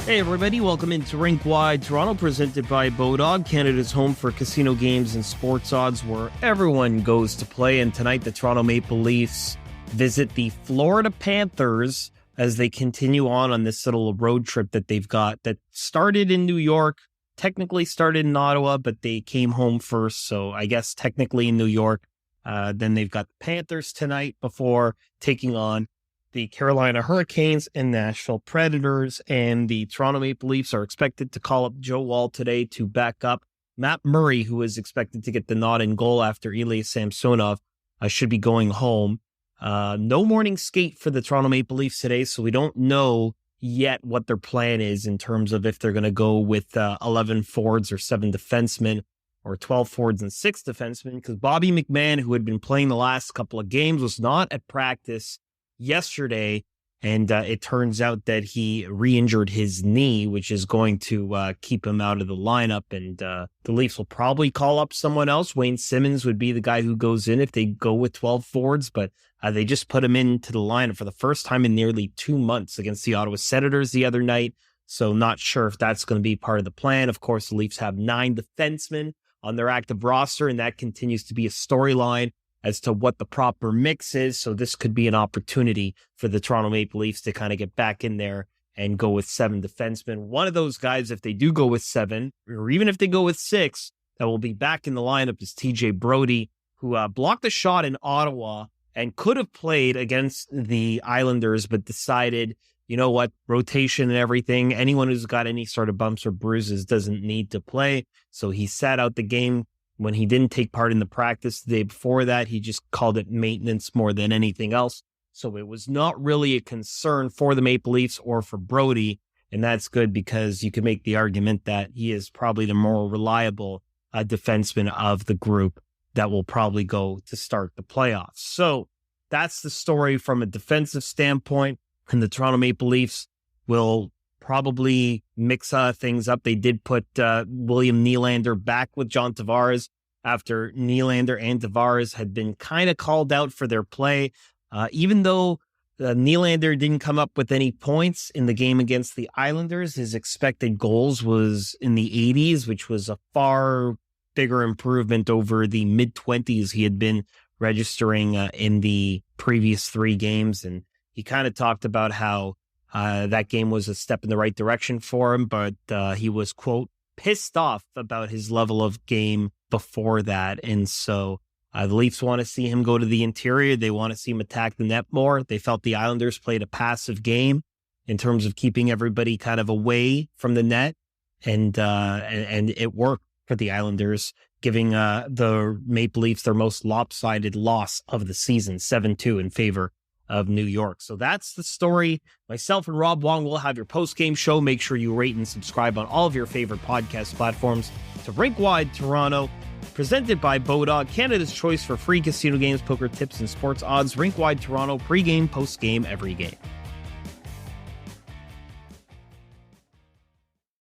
Hey everybody, welcome into Rink Toronto, presented by Brodie, Canada's home for casino games and sports odds where everyone goes to play. And tonight the Toronto Maple Leafs visit the Florida Panthers as they continue on this little road trip that they've got that started in New York, technically started in Ottawa, but they came home first. So I guess technically in New York. Then they've got the Panthers tonight before taking on the Carolina Hurricanes and Nashville Predators, and the Toronto Maple Leafs are expected to call up Joe Woll today to back up Matt Murray, who is expected to get the nod in goal after Ilya Samsonov should be going home. No morning skate for the Toronto Maple Leafs today, so we don't know yet what their plan is in terms of if they're going to go with 11 forwards or 7 defensemen or 12 forwards and 6 defensemen, because Bobby McMann, who had been playing the last couple of games, was not at practice yesterday, and it turns out that he re-injured his knee, which is going to keep him out of the lineup, and the Leafs will probably call up someone else. Wayne Simmonds would be the guy who goes in if they go with 12 forwards, but they just put him into the lineup for the first time in nearly 2 months against the Ottawa Senators the other night, so not sure if that's going to be part of the plan. Of course, the Leafs have 9 defensemen on their active roster, and that continues to be a storyline as to what the proper mix is. So this could be an opportunity for the Toronto Maple Leafs to kind of get back in there and go with 7 defensemen. One of those guys, if they do go with 7, or even if they go with 6, that will be back in the lineup is TJ Brodie, who blocked a shot in Ottawa and could have played against the Islanders, but decided, you know what, rotation and everything, anyone who's got any sort of bumps or bruises doesn't need to play. So he sat out the game. When he didn't take part in the practice the day before that, he just called it maintenance more than anything else. So it was not really a concern for the Maple Leafs or for Brodie. And that's good because you can make the argument that he is probably the more reliable defenseman of the group that will probably go to start the playoffs. So that's the story from a defensive standpoint. And the Toronto Maple Leafs will probably mix things up. They did put William Nylander back with John Tavares after Nylander and Tavares had been kind of called out for their play. Even though Nylander didn't come up with any points in the game against the Islanders, his expected goals was in the 80s, which was a far bigger improvement over the mid-20s he had been registering in the previous 3 games. And he kind of talked about how that game was a step in the right direction for him, but he was, quote, pissed off about his level of game before that. And so the Leafs want to see him go to the interior. They want to see him attack the net more. They felt the Islanders played a passive game in terms of keeping everybody kind of away from the net. And it worked for the Islanders, giving the Maple Leafs their most lopsided loss of the season, 7-2 in favor of New York. So that's the story. Myself and Rob Wong will have your post-game show. Make sure you rate and subscribe on all of your favorite podcast platforms to Rink Wide Toronto, presented by Brodie, Canada's choice for free casino games, poker tips, and sports odds. Rink Wide Toronto, pregame, postgame, every game.